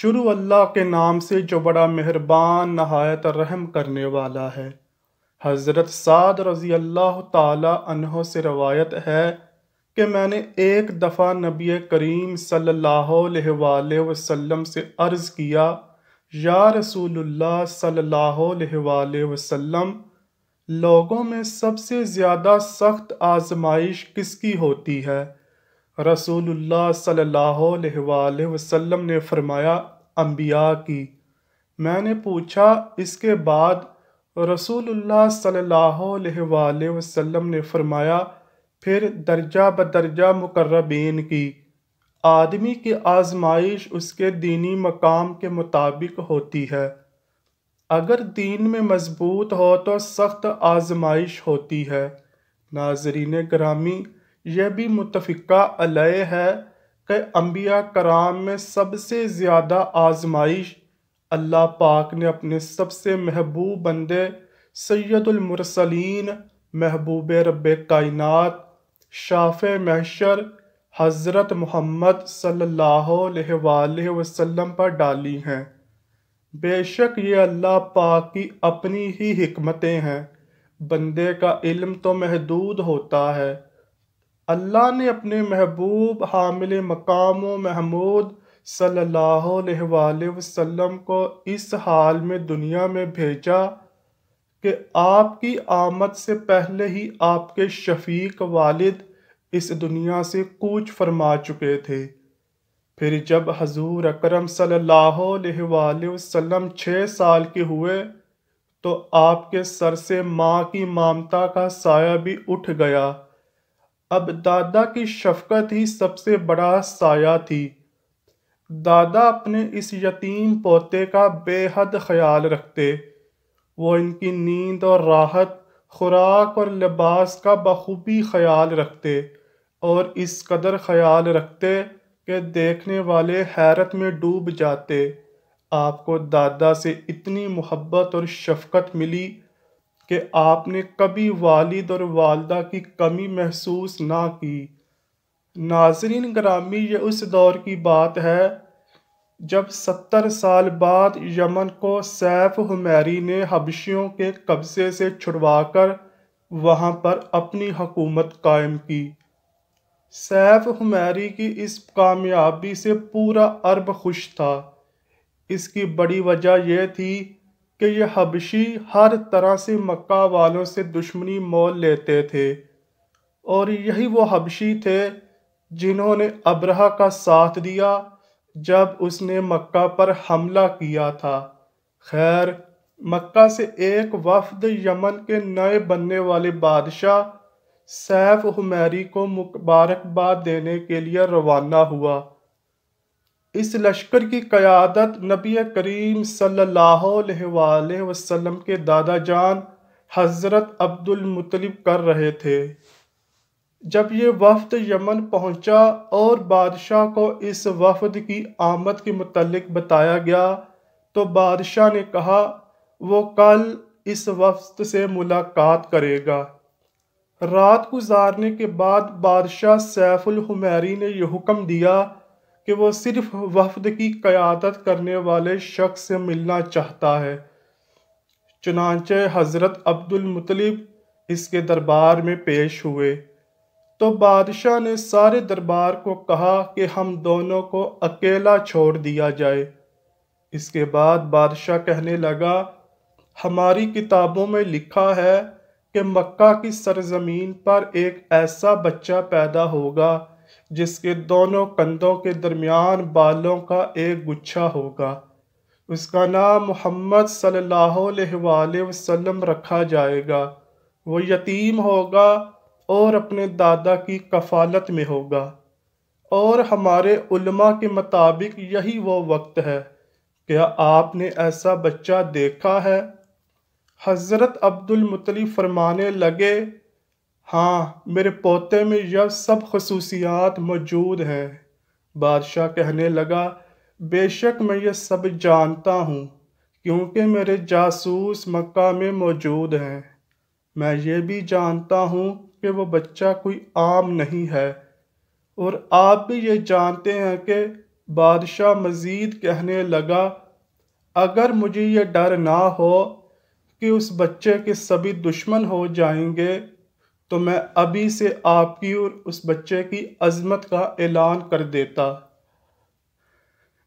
شروع اللہ کے نام سے جو بڑا مہربان نہایت رحم کرنے والا ہے۔ حضرت سعد رضی اللہ تعالی عنہ سے روایت ہے کہ میں نے ایک دفعہ نبی کریم صلی اللہ علیہ وآلہ وسلم سے عرض کیا، یا رسول اللہ صلی اللہ علیہ وآلہ وسلم، لوگوں میں سب سے زیادہ سخت آزمائش کس کی ہوتی ہے؟ رسول اللہ صلی اللہ علیہ وآلہ وسلم نے فرمایا، انبیاء کی۔ میں نے پوچھا، اس کے بعد؟ رسول اللہ صلی اللہ علیہ وآلہ وسلم نے فرمایا، پھر درجہ بدرجہ مقربین کی۔ آدمی کی آزمائش اس کے دینی مقام کے مطابق ہوتی ہے۔ اگر دین میں مضبوط ہو تو سخت آزمائش ہوتی ہے۔ ناظرین گرامی، یہ بھی متفقہ علیہ ہے کہ انبیاء کرام میں سب سے زیادہ آزمائش اللہ پاک نے اپنے سب سے محبوب بندے سید المرسلین، محبوب رب کائنات، شافع محشر حضرت محمد صلی اللہ علیہ وآلہ وسلم پر ڈالی ہیں۔ بے شک یہ اللہ پاک کی اپنی ہی حکمتیں ہیں، بندے کا علم تو محدود ہوتا ہے۔ اللہ نے اپنے محبوب حامل مقام و محمود صلی اللہ علیہ وآلہ وسلم کو اس حال میں دنیا میں بھیجا کہ آپ کی آمد سے پہلے ہی آپ کے شفیق والد اس دنیا سے کوچ فرما چکے تھے۔ پھر جب حضور اکرم صلی اللہ علیہ وآلہ وسلم 6 سال کے ہوئے تو آپ کے سر سے ماں کی ممتا کا سایہ بھی اٹھ گیا۔ اب دادا کی شفقت ہی سب سے بڑا سایہ تھی۔ دادا اپنے اس یتیم پوتے کا بے حد خیال رکھتے۔ وہ ان کی نیند اور راحت، خوراک اور لباس کا بخوبی خیال رکھتے، اور اس قدر خیال رکھتے کہ دیکھنے والے حیرت میں ڈوب جاتے۔ آپ کو دادا سے اتنی محبت اور شفقت ملی کہ آپ نے کبھی والد اور والدہ کی کمی محسوس نہ کی۔ ناظرین گرامی، یہ اس دور کی بات ہے جب 70 سال بعد یمن کو سیف حمیری نے حبشیوں کے قبضے سے چھڑوا کر وہاں پر اپنی حکومت قائم کی۔ سیف حمیری کی اس کامیابی سے پورا عرب خوش تھا۔ اس کی بڑی وجہ یہ تھی کہ یہ حبشی ہر طرح سے مکہ والوں سے دشمنی مول لیتے تھے، اور یہی وہ حبشی تھے جنہوں نے ابرہہ کا ساتھ دیا جب اس نے مکہ پر حملہ کیا تھا۔ خیر، مکہ سے ایک وفد یمن کے نئے بننے والے بادشاہ سیف حمیری کو مبارکباد دینے کے لیے روانہ ہوا۔ اس لشکر کی قیادت نبی کریم صلی اللہ علیہ وآلہ وسلم کے دادا جان حضرت عبد المطلب کر رہے تھے۔ جب یہ وفد یمن پہنچا اور بادشاہ کو اس وفد کی آمد کے متعلق بتایا گیا تو بادشاہ نے کہا وہ کل اس وفد سے ملاقات کرے گا۔ رات گزارنے کے بعد بادشاہ سیف الحمیری نے یہ حکم دیا کہ وہ صرف وفد کی قیادت کرنے والے شخص سے ملنا چاہتا ہے۔ چنانچہ حضرت عبد المطلب اس کے دربار میں پیش ہوئے تو بادشاہ نے سارے دربار کو کہا کہ ہم دونوں کو اکیلا چھوڑ دیا جائے۔ اس کے بعد بادشاہ کہنے لگا، ہماری کتابوں میں لکھا ہے کہ مکہ کی سرزمین پر ایک ایسا بچہ پیدا ہوگا جس کے دونوں کندھوں کے درمیان بالوں کا ایک گچھا ہوگا۔ اس کا نام محمد صلی اللہ علیہ وآلہ وسلم رکھا جائے گا۔ وہ یتیم ہوگا اور اپنے دادا کی کفالت میں ہوگا، اور ہمارے علماء کے مطابق یہی وہ وقت ہے۔ کیا آپ نے ایسا بچہ دیکھا ہے؟ حضرت عبد المطلب فرمانے لگے، ہاں، میرے پوتے میں یہ سب خصوصیات موجود ہیں۔ بادشاہ کہنے لگا، بے شک میں یہ سب جانتا ہوں، کیونکہ میرے جاسوس مکہ میں موجود ہیں۔ میں یہ بھی جانتا ہوں کہ وہ بچہ کوئی عام نہیں ہے، اور آپ بھی یہ جانتے ہیں کہ بادشاہ مزید کہنے لگا، اگر مجھے یہ ڈر نہ ہو کہ اس بچے کے سبھی دشمن ہو جائیں گے تو میں ابھی سے آپ کی اور اس بچے کی عظمت کا اعلان کر دیتا۔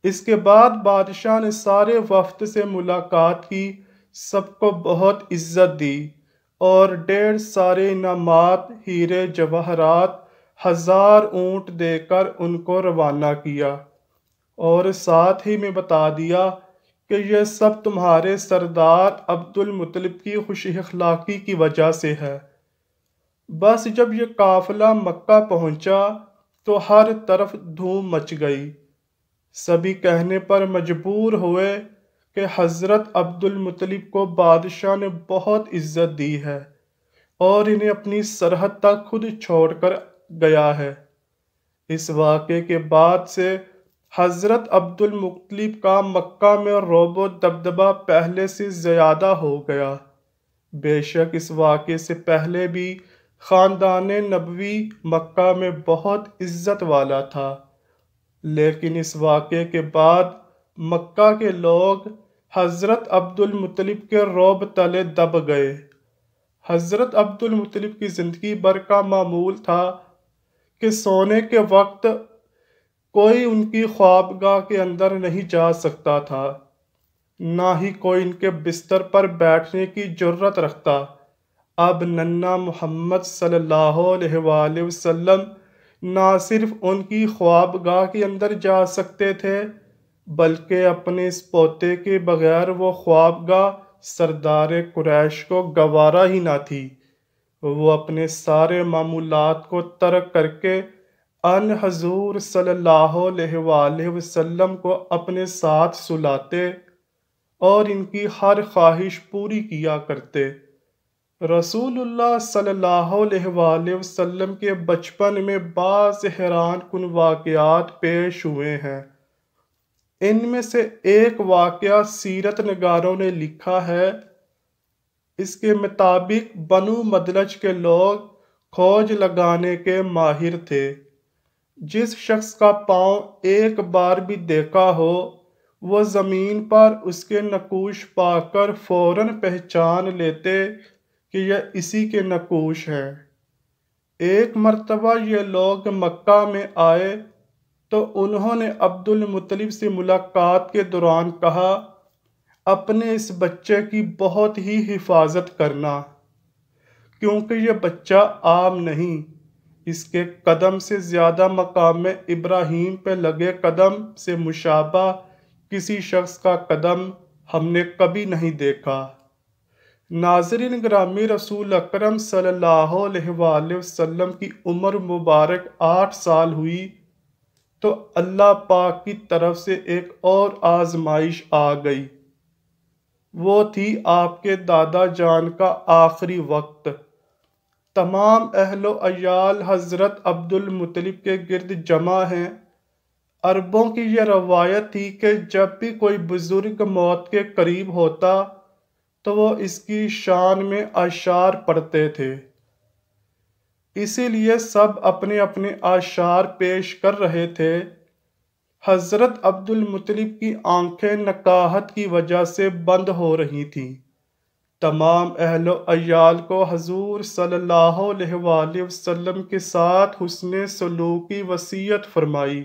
اس کے بعد بادشاہ نے سارے وفد سے ملاقات کی، سب کو بہت عزت دی اور ڈھیر سارے انعامات، ہیرے جواہرات، 1000 اونٹ دے کر ان کو روانہ کیا، اور ساتھ ہی میں بتا دیا کہ یہ سب تمہارے سردار عبد المطلب کی خوش اخلاقی کی وجہ سے ہے۔ بس جب یہ قافلہ مکہ پہنچا تو ہر طرف دھوم مچ گئی۔ سبھی کہنے پر مجبور ہوئے کہ حضرت عبد المطلب کو بادشاہ نے بہت عزت دی ہے اور انہیں اپنی سرحد تک خود چھوڑ کر گیا ہے۔ اس واقعے کے بعد سے حضرت عبد المطلب کا مکہ میں رعب و دبدبہ پہلے سے زیادہ ہو گیا۔ بے شک اس واقعے سے پہلے بھی خاندان نبوی مکہ میں بہت عزت والا تھا، لیکن اس واقعے کے بعد مکہ کے لوگ حضرت عبد المطلب کے رعب تلے دب گئے۔ حضرت عبد المطلب کی زندگی بھر کا معمول تھا کہ سونے کے وقت کوئی ان کی خوابگاہ کے اندر نہیں جا سکتا تھا، نہ ہی کوئی ان کے بستر پر بیٹھنے کی جرت رکھتا۔ اب ننا محمد صلی اللہ علیہ وآلہ وسلم نہ صرف ان کی خوابگاہ کے اندر جا سکتے تھے، بلکہ اپنے اس پوتے کے بغیر وہ خوابگاہ سردار قریش کو گوارا ہی نہ تھی۔ وہ اپنے سارے معمولات کو ترک کر کے ان حضور صلی اللہ علیہ وآلہ وسلم کو اپنے ساتھ سلاتے اور ان کی ہر خواہش پوری کیا کرتے۔ رسول اللہ صلی اللہ علیہ وآلہ وسلم کے بچپن میں بعض حیران کن واقعات پیش ہوئے ہیں۔ ان میں سے ایک واقعہ سیرت نگاروں نے لکھا ہے۔ اس کے مطابق بنو مدلج کے لوگ کھوج لگانے کے ماہر تھے۔ جس شخص کا پاؤں ایک بار بھی دیکھا ہو وہ زمین پر اس کے نقوش پا کر فوراً پہچان لیتے کہ یہ اسی کے نقوش ہیں۔ ایک مرتبہ یہ لوگ مکہ میں آئے تو انہوں نے عبد المطلب سے ملاقات کے دوران کہا، اپنے اس بچے کی بہت ہی حفاظت کرنا، کیونکہ یہ بچہ عام نہیں، اس کے قدم سے زیادہ مقام ابراہیم پہ لگے قدم سے مشابہ کسی شخص کا قدم ہم نے کبھی نہیں دیکھا۔ ناظرین گرامی، رسول اکرم صلی اللہ علیہ وآلہ وسلم کی عمر مبارک 8 سال ہوئی تو اللہ پاک کی طرف سے ایک اور آزمائش آ گئی۔ وہ تھی آپ کے دادا جان کا آخری وقت۔ تمام اہل و عیال حضرت عبد المطلب کے گرد جمع ہیں۔ عربوں کی یہ روایت تھی کہ جب بھی کوئی بزرگ موت کے قریب ہوتا تو وہ اس کی شان میں اشعار پڑھتے تھے۔ اسی لیے سب اپنے اپنے اشعار پیش کر رہے تھے۔ حضرت عبد المطلب کی آنکھیں نکاہت کی وجہ سے بند ہو رہی تھیں۔ تمام اہل و عیال کو حضور صلی اللہ علیہ وآلہ وسلم کے ساتھ حسن سلوک کی وصیت فرمائی۔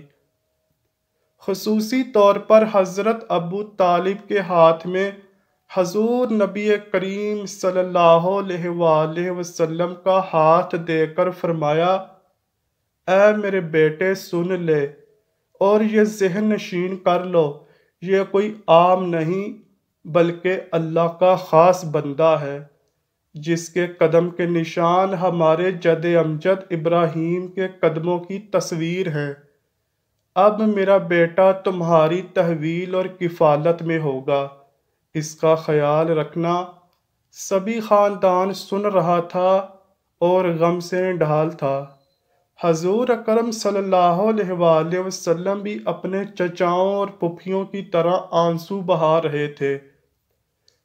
خصوصی طور پر حضرت ابو طالب کے ہاتھ میں حضور نبی کریم صلی اللہ علیہ وآلہ وسلم کا ہاتھ دے کر فرمایا، اے میرے بیٹے سن لے اور یہ ذہن نشین کر لو، یہ کوئی عام نہیں بلکہ اللہ کا خاص بندہ ہے، جس کے قدم کے نشان ہمارے جد امجد ابراہیم کے قدموں کی تصویر ہے۔ اب میرا بیٹا تمہاری تحویل اور کفالت میں ہوگا، اس کا خیال رکھنا۔ سبھی خاندان سن رہا تھا اور غم سے ڈھال تھا۔ حضور اکرم صلی اللہ علیہ وآلہ وسلم بھی اپنے چچاؤں اور پھپھیوں کی طرح آنسو بہا رہے تھے۔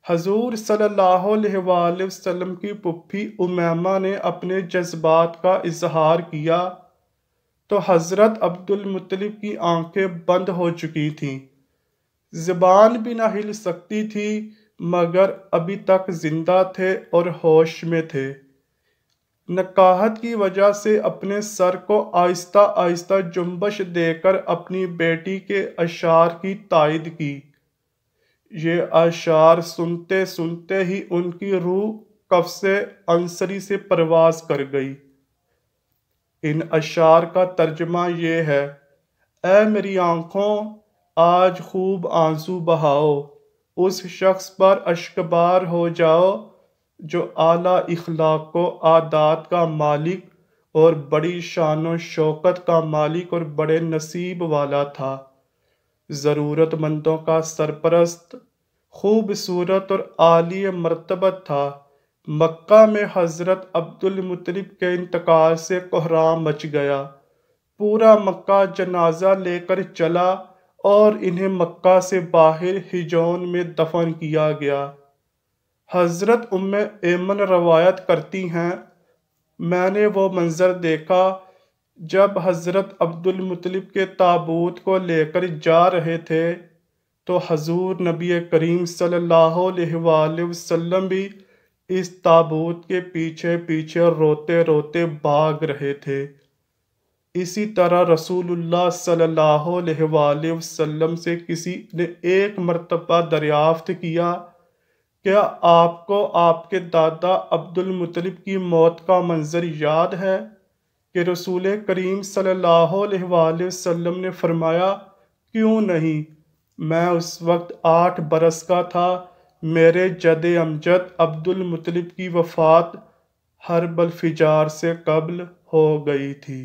حضور صلی اللہ علیہ وآلہ وسلم کی پھپھی امیمہ نے اپنے جذبات کا اظہار کیا، تو حضرت عبد المطلب کی آنکھیں بند ہو چکی تھیں، زبان بھی نہ ہل سکتی تھی، مگر ابھی تک زندہ تھے اور ہوش میں تھے۔ نکاہت کی وجہ سے اپنے سر کو آہستہ آہستہ جنبش دے کر اپنی بیٹی کے اشعار کی تائید کی۔ یہ اشعار سنتے سنتے ہی ان کی روح قفس عنصری سے پرواز کر گئی۔ ان اشعار کا ترجمہ یہ ہے: اے میری آنکھوں، آج خوب آنسو بہاؤ، اس شخص پر اشکبار ہو جاؤ جو اعلیٰ اخلاق و عادات کا مالک اور بڑی شان و شوکت کا مالک اور بڑے نصیب والا تھا، ضرورت مندوں کا سرپرست، خوبصورت اور عالی مرتبت تھا۔ مکہ میں حضرت عبد المطلب کے انتقال سے کوہرام مچ گیا، پورا مکہ جنازہ لے کر چلا اور انہیں مکہ سے باہر ہجون میں دفن کیا گیا۔ حضرت ایمن روایت کرتی ہیں، میں نے وہ منظر دیکھا جب حضرت عبد المطلب کے تابوت کو لے کر جا رہے تھے تو حضور نبی کریم صلی اللہ علیہ وآلہ وسلم بھی اس تابوت کے پیچھے پیچھے روتے روتے بھاگ رہے تھے۔ اسی طرح رسول اللہ صلی اللہ علیہ وآلہ وسلم سے کسی نے ایک مرتبہ دریافت کیا، کیا آپ کو آپ کے دادا عبد المطلب کی موت کا منظر یاد ہے؟ کہ رسول کریم صلی اللہ علیہ وآلہ وسلم نے فرمایا، کیوں نہیں، میں اس وقت 8 برس کا تھا، میرے جد امجد عبد المطلب کی وفات حرب الفجار سے قبل ہو گئی تھی۔